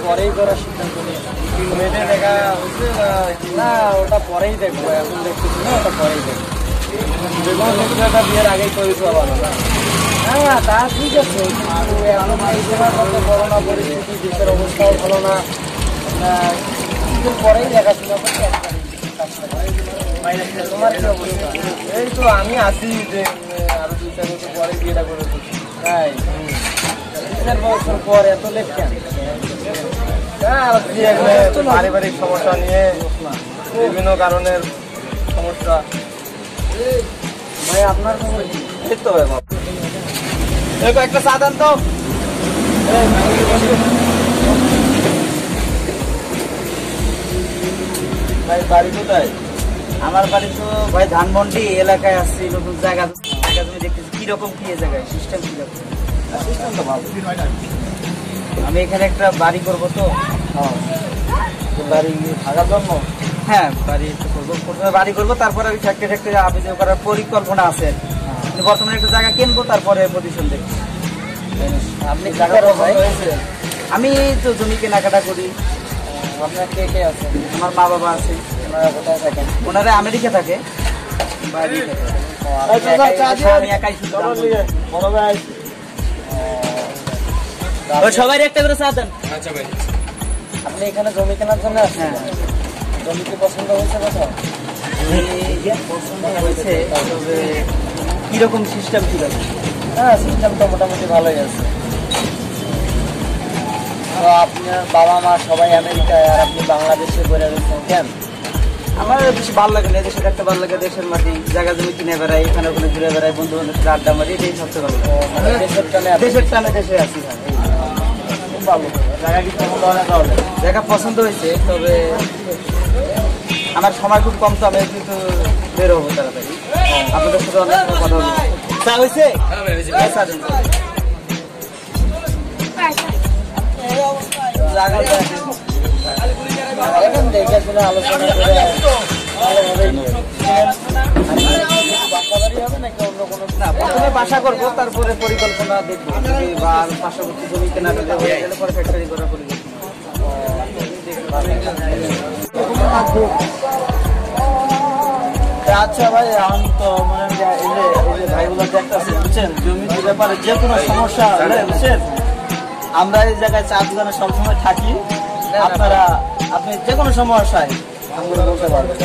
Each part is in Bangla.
পরেই করার সিদ্ধান্ত নিই মেয়েদের দেখা হচ্ছে না, ওটা পরেই দেখবো, এখন দেখতেছি না, ওটা পরেই দেখবো। যে কোনো ক্ষেত্রে বিয়ের আগেই করে দেওয়া ভালো। হ্যাঁ তা ঠিক আছে, কিন্তু এখন এই সময় কত করোনা পরিস্থিতি, দেশের অবস্থাও ভালো না, কিছুদিন পরেই দেখাশোনা করি। তোমার কি অবস্থা? এই তো আমি আছি যে আরো 2-4 বছর পরে বিয়েটা করে দিচ্ছি। তাই 2-4 বছর পর এত লেট কেন? পারিবারিক সমস্যা নিয়ে বিভিন্ন কারণের সমস্যা। ভাই আপনার তো একটা চা দেন তো। ভাই বাড়ি কোথায়? আমার বাড়ি তো ভাই ধানমন্ডি এলাকায় আসছি, নতুন জায়গা তুমি দেখতেছি কিরকম কি জায়গায় সিস্টেম কিরকম? সিস্টেম তো ভালো। আমি এখানে একটা বাড়ি করবো তো। বাড়ি থাকার জন্য? হ্যাঁ বাড়ি করবো, প্রথমে বাড়ি করবো, তারপরে আমি ফ্যাক্টরি আবেদন করার পরিকল্পনা আছে। বর্তমানে একটা জায়গা কিনবো, তারপরে পজিশন দেখবো। আপনি জায়গা হয়েছে? আমি তো জমি কেনাকাটা করি। আপনার কে কে আছে? আমার মা বাবা আছে। ওনারা কোথায় থাকেন? ওনারা আমেরিকা থাকে। আমি একাই শুধু। সবাই একটা করে চা দেন। আচ্ছা ভাই, আপনি এখানে জমি কেনার জন্য আসছেন? জমি কি পছন্দ হয়েছে? কোথাও পছন্দ হয়েছে, তবে কিরকম সিস্টেম ঠিক আছে? হ্যাঁ সিস্টেম তো মোটামুটি ভালোই আছে। তো আপনার বাবা মা সবাই আমেরিকায়, আর আপনি বাংলাদেশে ঘুরে রয়েছেন কেন? আমার বেশি ভালো লাগে না, দেশের একটা ভালো লাগে, দেশের মাটি জায়গা জমি কিনে বেড়াই, এখানে ওখানে ঘুরে বেড়াই, বন্ধু বান্ধবের সাথে আড্ডা মারি, এটাই সবচেয়ে ভালো লাগে। দেশের টানে দেশে আছি। খুব ভালো। জায়গা কি পছন্দ হয় না? তাহলে জায়গা পছন্দ হয়েছে, তবে আমার সময় খুব কম, তো আমি কিন্তু বের হবো তাড়াতাড়ি। আপনাদের সাথে অনেক সময় কথা বলবো। চা হয়েছে? এখন দেখে শুনে আলোচনা করে প্রথমে বাসা করবো, তারপরে পরিকল্পনা দেখবো, বা পাশাপাশি জমি কেনা হয়ে গেলে পরে ফ্যাক্টরি করার পরিকল্পনা। আচ্ছা ভাই, আমি তো মনে হয় এই যে ভাইগুলো দেখতেছি বুঝছেন, জমির ব্যাপারে যে কোনো সমস্যা হলে বুঝছেন, আমরা এই জায়গায় চা দোকানে সবসময় থাকি। আপনি যে কোনো সমস্যায় আমাকে বলতে পারবেন।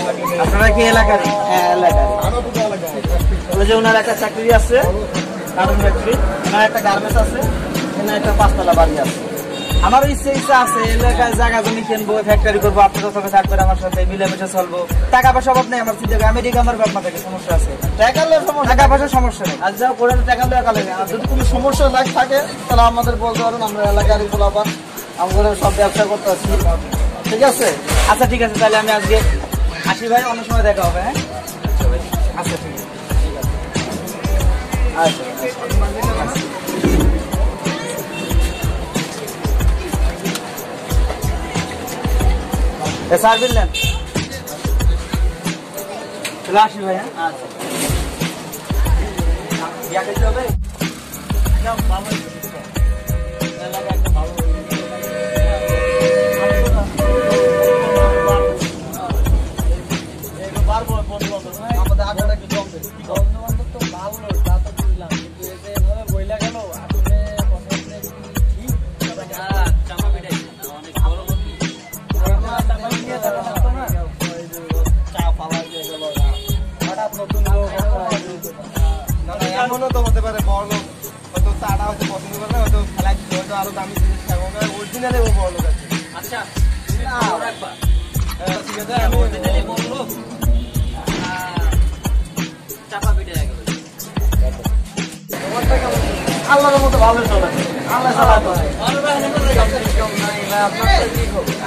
আপনারা কি এলাকার? হ্যাঁ এলাকায়। ওই যে ওনার একটা চাকরি আছে, কার্টুন ফ্যাক্টরি, ওনার একটা গার্মেন্টস আছে, এখানে একটা 5তলা বাড়ি আছে। আমারও ইচ্ছা আছে এলাকায় জায়গা জমি কিনবো, ফ্যাক্টরি করবো, আপনাদের সঙ্গে থাকবেন, আমার সাথে মিলেমিশে চলবো। টাকা পয়সা অভাব নেই আমার, চিন্তা আমেরিকা আমার বাপ মা থেকে সমস্যা আছে, টাকা পয়সার সমস্যা নেই। আর যা করে টাকা লেগে, আর যদি কোনো সমস্যা থাকে তাহলে আমাদের বলতে পারেন, আমরা এলাকার গোলাপান আমাদের সব ব্যবসা করতে আসছি। ঠিক আছে? আচ্ছা ঠিক আছে, তাহলে আমি আজকে আসি ভাই, অন্য সময় দেখা হবে। হ্যাঁ আচ্ছা ঠিক আছে। স্যার বললেন চলে আসি ভাই। হ্যাঁ আচ্ছা হবে আমাদের আগে একটু জমবে। বন্ধু বান্ধব তো ভালো, তা তো বুঝলাম, কিন্তু এভাবে বইলা গেল হঠাৎ নতুন এমনও তো হতে পারে, বড় লোক হয়তো চাটা হয়তো পছন্দ করে না, হয়তো খেলা হয়তো আরো দামি জিনিস খাবো, অরিজিনালি ও বড় লোক আছে। আচ্ছা ঠিক আছে, আমি অরিজিনালি বড় লোক। আল্লাহর মতো ভালো চলে, আল্লাহ চালাতে হয়।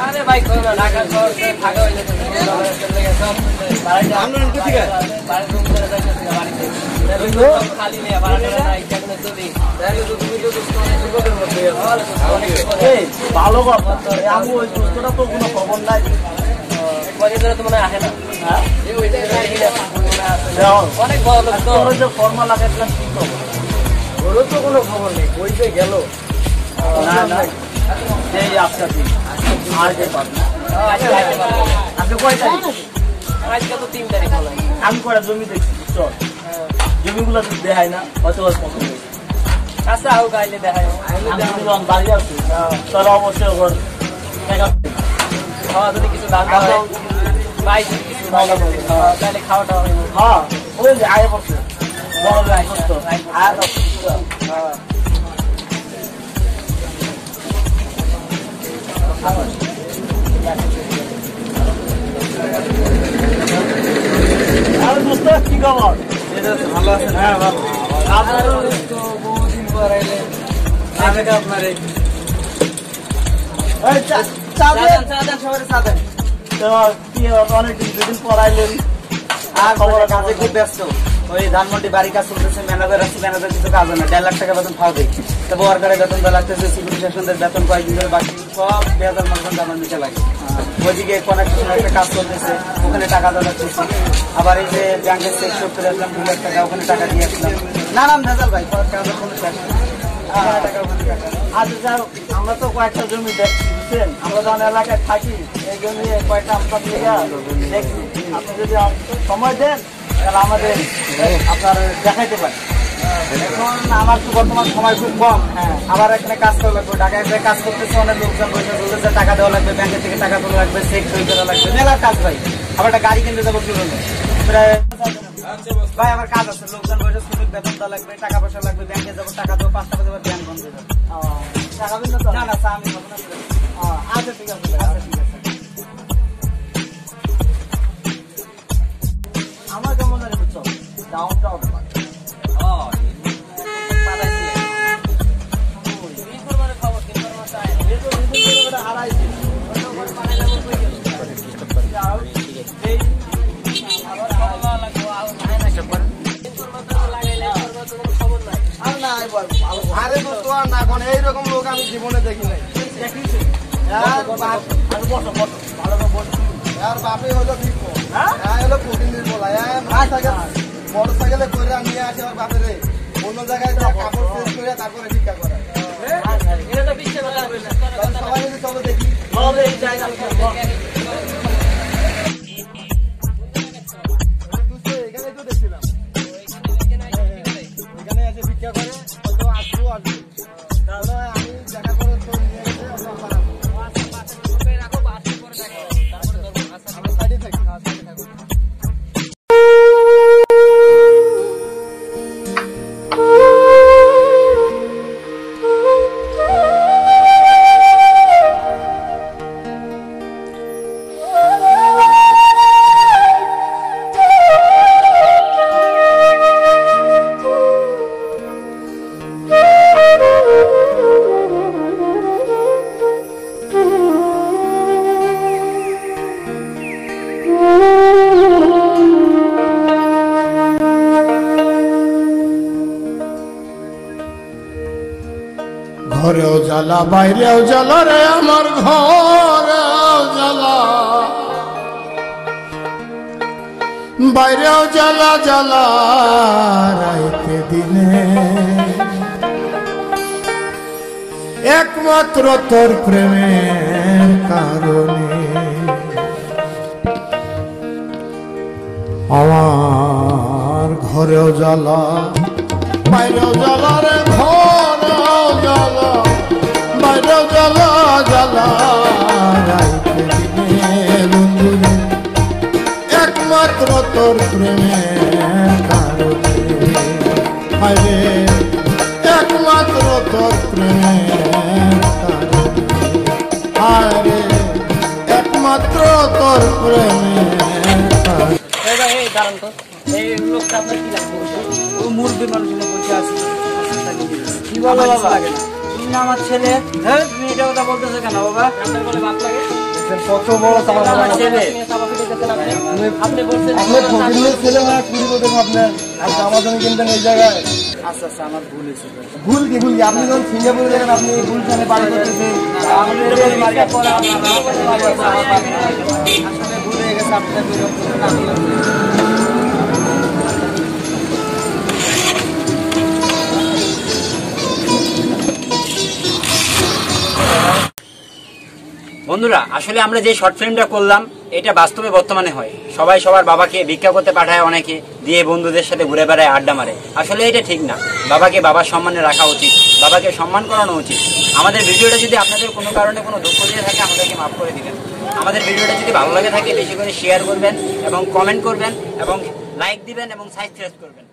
আরে ভাই ঢাকা শহর থাকা হইলে খালি নেই, ভালো কথা। আমি ওই সুস্থটা তো কোনো খবর নাই, তো মনে আসে না। অনেক বড় লোক তো, ফর্মা লাগাইছিলাম কি খবর? কোনো খবর নেই, কইতে গেল না না এই আজকে আর যে পাবেন আপনি কয় তারিখ? আজকে তো 3 তারিখ হলো। আমি কটা জমি দেখছি চল জমিগুলো তো দেখায় না হয়তো পছন্দ হয়েছে আচ্ছা হোক আইলে দেখাই আমি যদি যখন বাড়ি আসছি তাহলে অবশ্যই ওর টাকা খাওয়া যদি কিছু দাম পাই যদি কিছু তাহলে খাওয়া টাওয়া হইব। হ্যাঁ ওই যে আয় পড়ছে বড় আয় করতো আয় আর দোস্ত কি খবর? ভালো আছেন? হ্যাঁ ভালো। আপনারও তো বহুদিন পর আইলে দেখা আপনার এই চা দেন সবাই চা দেন। তো কি অনেকদিন দুদিন পর আইলেন আর খবর কাজে খুব ব্যস্ত ওই ধানমন্ডি বাড়ি কাজ চলতেছে ম্যানেজার আছে ম্যানেজার কিছু কাজ হয় না 1.5 লাখ টাকা বেতন খাওয়া দেয় তো ওয়ার্কারের বেতন দেওয়া লাগতেছে সিভিল স্টেশনের বেতন কয়েকদিন ধরে বাকি সব বেতন মাতন আমার নিচে লাগে ওইদিকে কনেকশনের একটা কাজ চলতেছে ওখানে টাকা দেওয়া লাগতেছে আবার এই যে ব্যাংকের চেক শোধ করে আসলাম 2 লাখ টাকা ওখানে টাকা দিয়ে আসলাম নানান ভেজাল ভাই কাজের কোনো শেষ নেই আচ্ছা যাও আমরা তো কয়েকটা জমি দেখছি বুঝছেন আমরা যখন এলাকায় থাকি এই জমি কয়েকটা আমরা দেখছি আপনি যদি সময় দেন তাহলে আমাদের আপনার দেখাইতে পারেন এখন আমার তো বর্তমান সময় খুব কম আবার এখানে কাজ করা লাগবে ঢাকায় যে কাজ করতেছে অনেক লোকজন বসে বলতেছে টাকা দেওয়া লাগবে ব্যাংকের থেকে টাকা তোলা লাগবে চেক সই করা লাগবে মেলার কাজ ভাই আবার একটা গাড়ি কিনতে যাবো কি বলবো প্রায় ভাই আমার কাজ আছে লোকজন বসে শ্রমিক বেতন দেওয়া লাগবে টাকা পয়সা লাগবে ব্যাংকে যাবো টাকা দেবো 5 টাকা দেবো ব্যাংক বন্ধ হয়ে যাবে টাকা দিন না না আমি আচ্ছা ঠিক আছে আচ্ছা ঠিক আছে আমার কেমন জানি বুঝছো ডাউন টাউন এইরকম লোক আমি জীবনে দেখি নাই। বাপে হলো হলো প্রতিনিধি বলা মোটর সাইকেলে করে নিয়ে আসে আমার বাপের অন্য জায়গায় কাপড় চেঞ্জ করে তারপরে ভিক্ষা করে সবাই যদি চলো দেখি এখানে তো দেখছিলাম এখানে এসে ভিক্ষা করে হয়তো আসবো আসবো তাহলে আমি দেখা করে তো নিয়ে গেছে আমি সাইডে থাকি সাইডে থাকবো ঘরেও জ্বালা বাইরেও জ্বালা রে আমার ঘরেও জ্বালা বাইরেও জ্বালা জ্বালা রাইতে দিনে একমাত্র তোর প্রেমের কারণে আমার ঘরেও জ্বালা বাইরেও জ্বালা রে ঘরেও জ্বালা বাইরেও জ্বালা জ্বালা রাইতে দিনে বন্ধুরে একমাত্র তোর প্রেমের কারণে আরে একমাত্র তোর প্রেমের কারণে আরে একমাত্র তোর প্রেমের কারণে এই দাঁড়ান তো এই লোকটা আপনার কি লাগবে ও মুরগির মানুষ বসে আছে কি বলো বাবা লাগে না তুমি না আমার ছেলে হ্যাঁ তুমি এটা কথা বলতেছো কেন বাবা আপনার বলে বাপ লাগে কত বড় আমার ছেলে আপনি বলছেন আপনার ফকিরের ছেলে না কুড়ি বলতে আপনার আজকে আমার জন্য কিনতেন এই জায়গায় আচ্ছা আচ্ছা আমার ভুল হয়েছে ভুল কি আপনি যখন সিঙ্গাপুরে দেখেন আপনি ভুল স্থানে বাড়ি করতেছেন আসলে ভুল হয়ে গেছে আপনার বন্ধুরা আসলে আমরা যে শর্ট ফিল্মটা করলাম এটা বাস্তবে বর্তমানে হয়, সবাই সবার বাবাকে ভিক্ষা করতে পাঠায়, অনেকে দিয়ে বন্ধুদের সাথে ঘুরে বেড়ায়, আড্ডা মারে। আসলে এটা ঠিক না, বাবাকে বাবার সম্মানে রাখা উচিত, বাবাকে সম্মান করানো উচিত। আমাদের ভিডিওটা যদি আপনাদের কোনো কারণে কোনো দুঃখ দিয়ে থাকে আমাদেরকে মাফ করে দিবেন। আমাদের ভিডিওটা যদি ভালো লাগে থাকে বেশি করে শেয়ার করবেন এবং কমেন্ট করবেন এবং লাইক দিবেন এবং সাবস্ক্রাইব করবেন।